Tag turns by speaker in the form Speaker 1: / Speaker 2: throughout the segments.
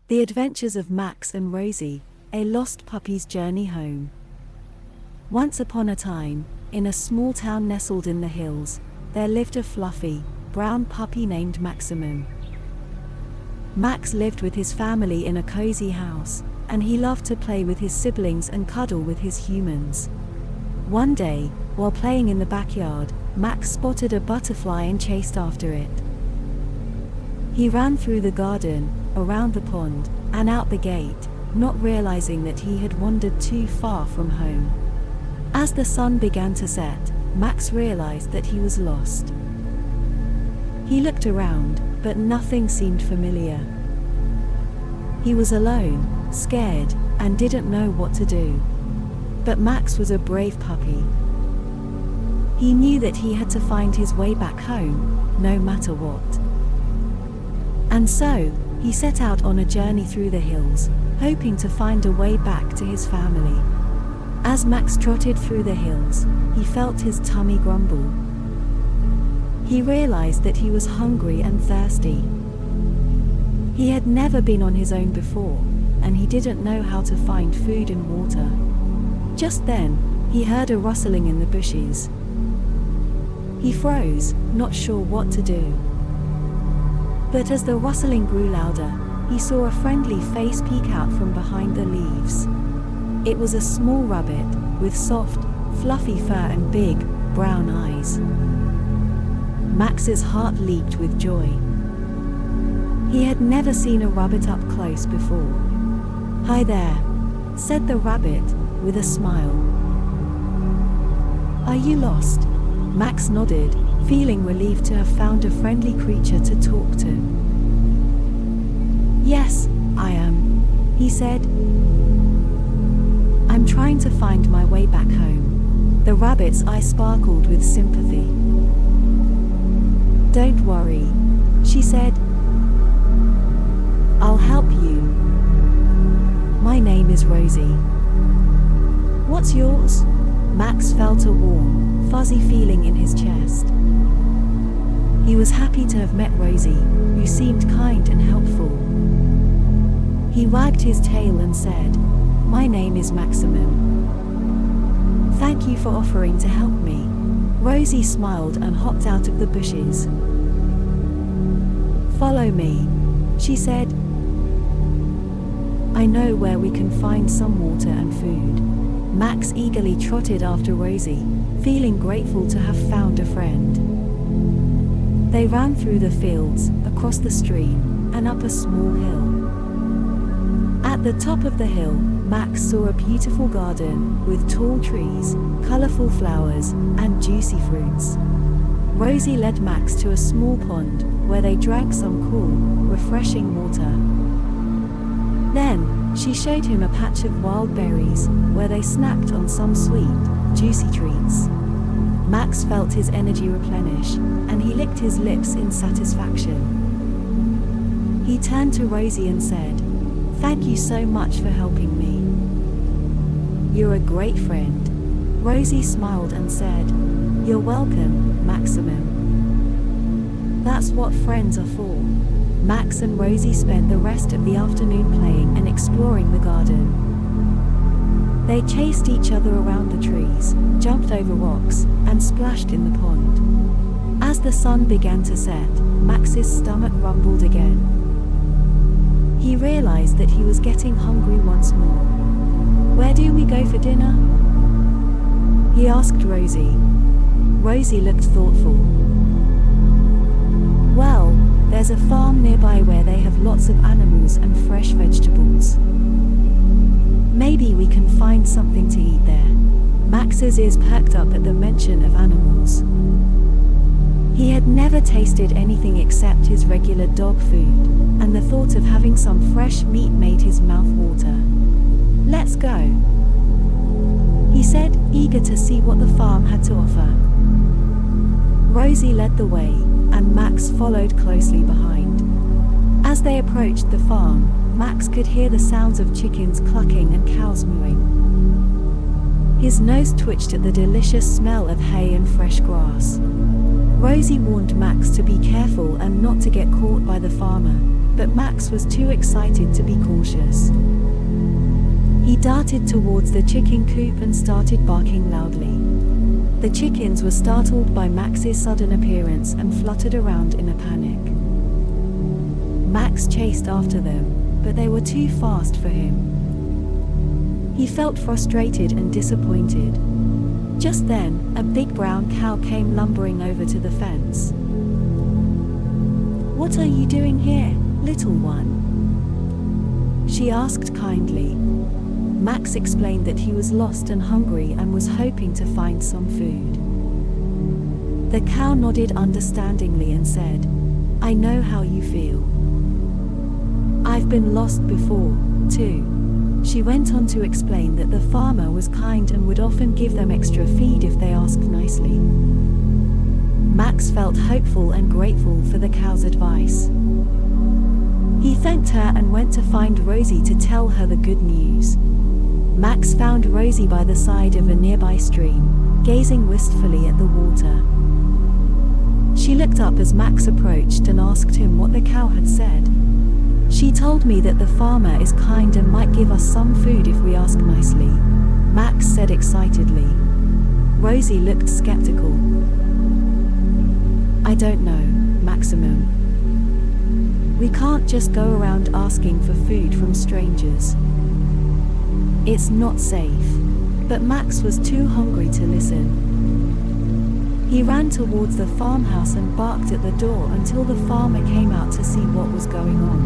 Speaker 1: The Adventures of Max and Rosie, a lost puppy's journey home. Once upon a time, in a small town nestled in the hills, there lived a fluffy, brown puppy named Maximum. Max lived with his family in a cozy house, and he loved to play with his siblings and cuddle with his humans. One day, while playing in the backyard, Max spotted a butterfly and chased after it. He ran through the garden, around the pond, and out the gate, not realizing that he had wandered too far from home. As the sun began to set, Max realized that he was lost. He looked around, but nothing seemed familiar. He was alone, scared, and didn't know what to do. But Max was a brave puppy. He knew that he had to find his way back home, no matter what. And so, he set out on a journey through the hills, hoping to find a way back to his family. As Max trotted through the hills, he felt his tummy grumble. He realized that he was hungry and thirsty. He had never been on his own before, and he didn't know how to find food and water. Just then, he heard a rustling in the bushes. He froze, not sure what to do. But as the rustling grew louder, he saw a friendly face peek out from behind the leaves. It was a small rabbit, with soft, fluffy fur and big, brown eyes. Max's heart leaped with joy. He had never seen a rabbit up close before. "Hi there," said the rabbit, with a smile. "Are you lost?" Max nodded, feeling relieved to have found a friendly creature to talk to. "Yes, I am," he said. "I'm trying to find my way back home." The rabbit's eye sparkled with sympathy. "Don't worry," she said. "I'll help you. My name is Rosie." "What's yours?" Max felt a warm, fuzzy feeling in his chest. He was happy to have met Rosie, who seemed kind and helpful. He wagged his tail and said, "My name is Maximum." "Thank you for offering to help me." Rosie smiled and hopped out of the bushes. "Follow me," she said. "I know where we can find some water and food." Max eagerly trotted after Rosie, feeling grateful to have found a friend. They ran through the fields, across the stream, and up a small hill. At the top of the hill, Max saw a beautiful garden, with tall trees, colorful flowers, and juicy fruits. Rosie led Max to a small pond, where they drank some cool, refreshing water. Then, she showed him a patch of wild berries, where they snacked on some sweet, juicy treats. Max felt his energy replenish, and he licked his lips in satisfaction. He turned to Rosie and said, "Thank you so much for helping me." "You're a great friend." Rosie smiled and said, "You're welcome, Maximum." That's what friends are for. Max and Rosie spent the rest of the afternoon playing and exploring the garden. They chased each other around the trees, jumped over rocks, and splashed in the pond. As the sun began to set, Max's stomach rumbled again. He realized that he was getting hungry once more. "Where do we go for dinner?" he asked Rosie. Rosie looked thoughtful. "Well, there's a farm nearby where they have lots of animals and fresh vegetables. Maybe we can find something to eat there." Max's ears perked up at the mention of animals. He had never tasted anything except his regular dog food, and the thought of having some fresh meat made his mouth water. "Let's go," he said, eager to see what the farm had to offer. Rosie led the way, and Max followed closely behind. As they approached the farm, Max could hear the sounds of chickens clucking and cows mooing. His nose twitched at the delicious smell of hay and fresh grass. Rosie warned Max to be careful and not to get caught by the farmer, but Max was too excited to be cautious. He darted towards the chicken coop and started barking loudly. The chickens were startled by Max's sudden appearance and fluttered around in a panic. Max chased after them, but they were too fast for him. He felt frustrated and disappointed. Just then, a big brown cow came lumbering over to the fence. "What are you doing here, little one?" she asked kindly. Max explained that he was lost and hungry and was hoping to find some food. The cow nodded understandingly and said, "I know how you feel. I've been lost before, too." She went on to explain that the farmer was kind and would often give them extra feed if they asked nicely. Max felt hopeful and grateful for the cow's advice. He thanked her and went to find Rosie to tell her the good news. Max found Rosie by the side of a nearby stream, gazing wistfully at the water. She looked up as Max approached and asked him what the cow had said. "She told me that the farmer is kind and might give us some food if we ask nicely," Max said excitedly. Rosie looked skeptical. "I don't know, Maximum. We can't just go around asking for food from strangers. It's not safe." But Max was too hungry to listen. He ran towards the farmhouse and barked at the door until the farmer came out to see what was going on.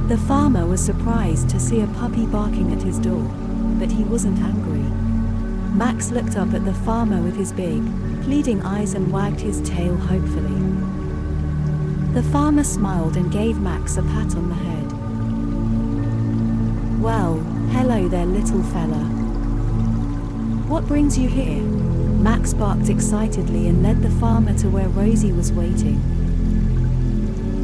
Speaker 1: The farmer was surprised to see a puppy barking at his door, but he wasn't angry. Max looked up at the farmer with his big, pleading eyes and wagged his tail hopefully. The farmer smiled and gave Max a pat on the head. "Well, hello there, little fella. What brings you here?" Max barked excitedly and led the farmer to where Rosie was waiting.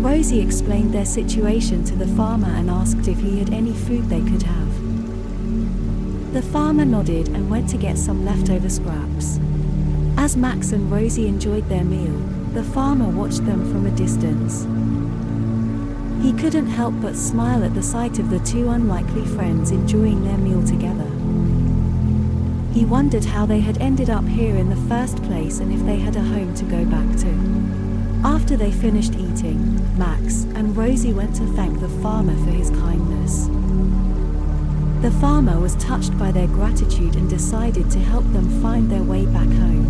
Speaker 1: Rosie explained their situation to the farmer and asked if he had any food they could have. The farmer nodded and went to get some leftover scraps. As Max and Rosie enjoyed their meal, the farmer watched them from a distance. He couldn't help but smile at the sight of the two unlikely friends enjoying their meal together. He wondered how they had ended up here in the first place and if they had a home to go back to. After they finished eating, Max and Rosie went to thank the farmer for his kindness. The farmer was touched by their gratitude and decided to help them find their way back home.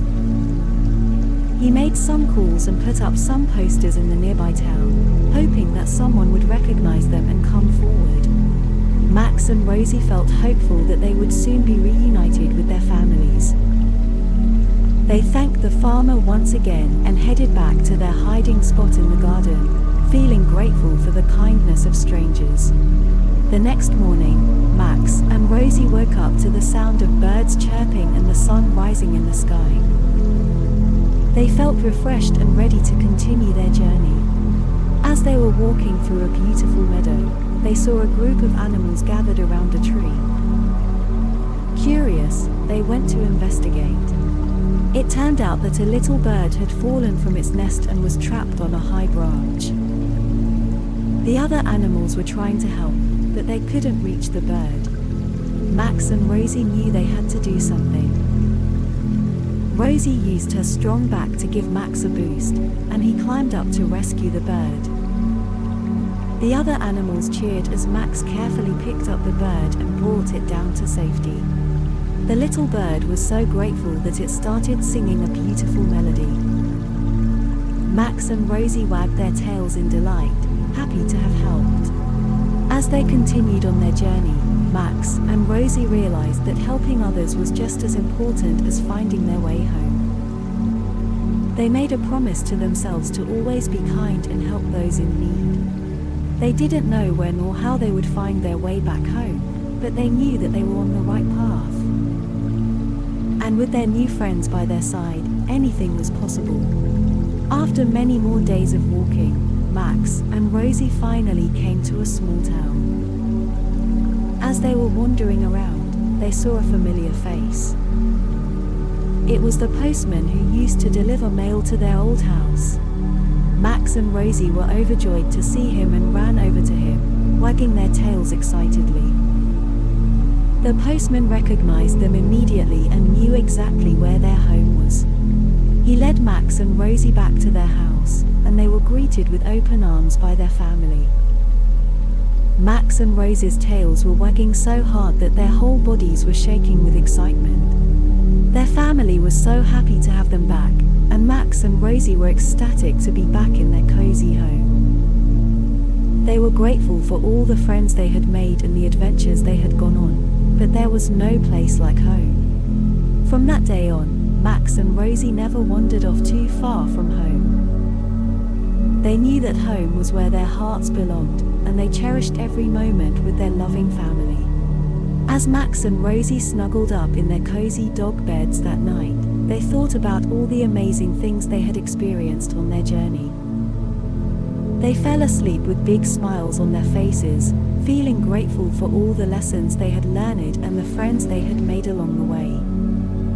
Speaker 1: He made some calls and put up some posters in the nearby town, hoping that someone would recognize them and come forward. Max and Rosie felt hopeful that they would soon be reunited with their families. They thanked the farmer once again and headed back to their hiding spot in the garden, feeling grateful for the kindness of strangers. The next morning, Max and Rosie woke up to the sound of birds chirping and the sun rising in the sky. They felt refreshed and ready to continue their journey. As they were walking through a beautiful meadow, they saw a group of animals gathered around a tree. Curious, they went to investigate. It turned out that a little bird had fallen from its nest and was trapped on a high branch. The other animals were trying to help, but they couldn't reach the bird. Max and Rosie knew they had to do something. Rosie used her strong back to give Max a boost, and he climbed up to rescue the bird. The other animals cheered as Max carefully picked up the bird and brought it down to safety. The little bird was so grateful that it started singing a beautiful melody. Max and Rosie wagged their tails in delight, happy to have helped. As they continued on their journey, Max and Rosie realized that helping others was just as important as finding their way home. They made a promise to themselves to always be kind and help those in need. They didn't know when or how they would find their way back home, but they knew that they were on the right path. And with their new friends by their side, anything was possible. After many more days of walking, Max and Rosie finally came to a small town. As they were wandering around, they saw a familiar face. It was the postman who used to deliver mail to their old house. Max and Rosie were overjoyed to see him and ran over to him, wagging their tails excitedly. The postman recognized them immediately and knew exactly where their home was. He led Max and Rosie back to their house, and they were greeted with open arms by their family. Max and Rosie's tails were wagging so hard that their whole bodies were shaking with excitement. Their family was so happy to have them back, and Max and Rosie were ecstatic to be back in their cozy home. They were grateful for all the friends they had made and the adventures they had gone on, but there was no place like home. From that day on, Max and Rosie never wandered off too far from home. They knew that home was where their hearts belonged, and they cherished every moment with their loving family. As Max and Rosie snuggled up in their cozy dog beds that night, they thought about all the amazing things they had experienced on their journey. They fell asleep with big smiles on their faces, feeling grateful for all the lessons they had learned and the friends they had made along the way.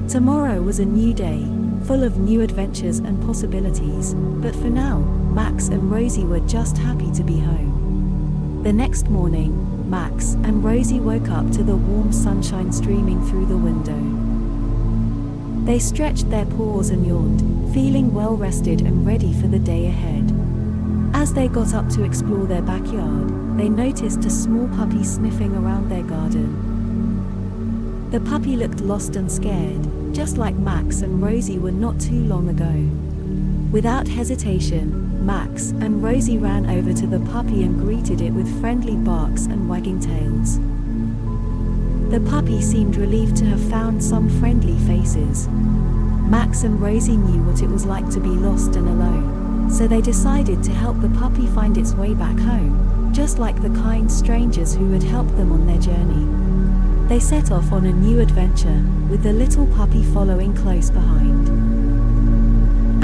Speaker 1: Tomorrow was a new day, full of new adventures and possibilities, but for now, Max and Rosie were just happy to be home. The next morning, Max and Rosie woke up to the warm sunshine streaming through the window. They stretched their paws and yawned, feeling well rested and ready for the day ahead. As they got up to explore their backyard, they noticed a small puppy sniffing around their garden. The puppy looked lost and scared, just like Max and Rosie were not too long ago. Without hesitation, Max and Rosie ran over to the puppy and greeted it with friendly barks and wagging tails. The puppy seemed relieved to have found some friendly faces. Max and Rosie knew what it was like to be lost and alone, so they decided to help the puppy find its way back home, just like the kind strangers who had helped them on their journey. They set off on a new adventure, with the little puppy following close behind.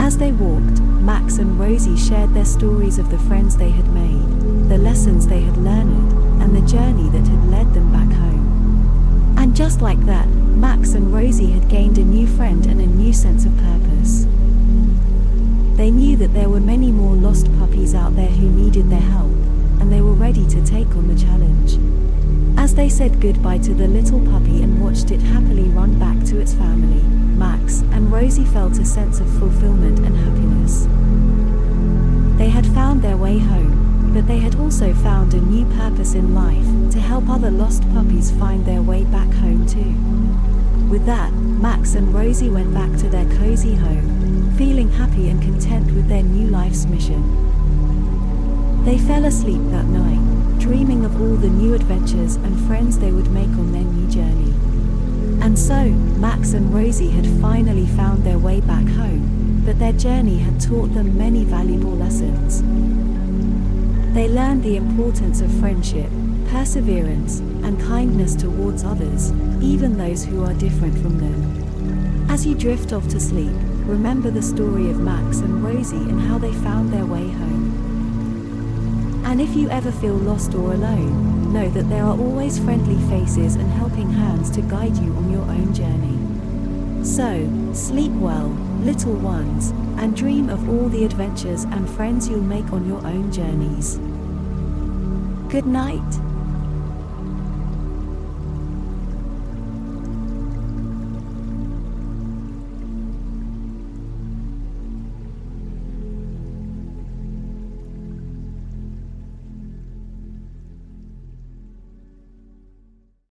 Speaker 1: As they walked, Max and Rosie shared their stories of the friends they had made, the lessons they had learned, and the journey that had led them back home. And just like that, Max and Rosie had gained a new friend and a new sense of purpose. They knew that there were many more lost puppies out there who needed their help, and they were ready to take on the challenge. As they said goodbye to the little puppy and watched it happily run back to its family, Max and Rosie felt a sense of fulfillment and happiness. They had found their way home, but they had also found a new purpose in life, to help other lost puppies find their way back home too. With that, Max and Rosie went back to their cozy home, feeling happy and content with their new life's mission. They fell asleep that night, dreaming of all the new adventures and friends they would make on their new journey. And so, Max and Rosie had finally found their way back home, but their journey had taught them many valuable lessons. They learned the importance of friendship, perseverance, and kindness towards others, even those who are different from them. As you drift off to sleep, remember the story of Max and Rosie and how they found their way home. And if you ever feel lost or alone, know that there are always friendly faces and helping hands to guide you on your own journey. So, sleep well, little ones, and dream of all the adventures and friends you'll make on your own journeys. Good night.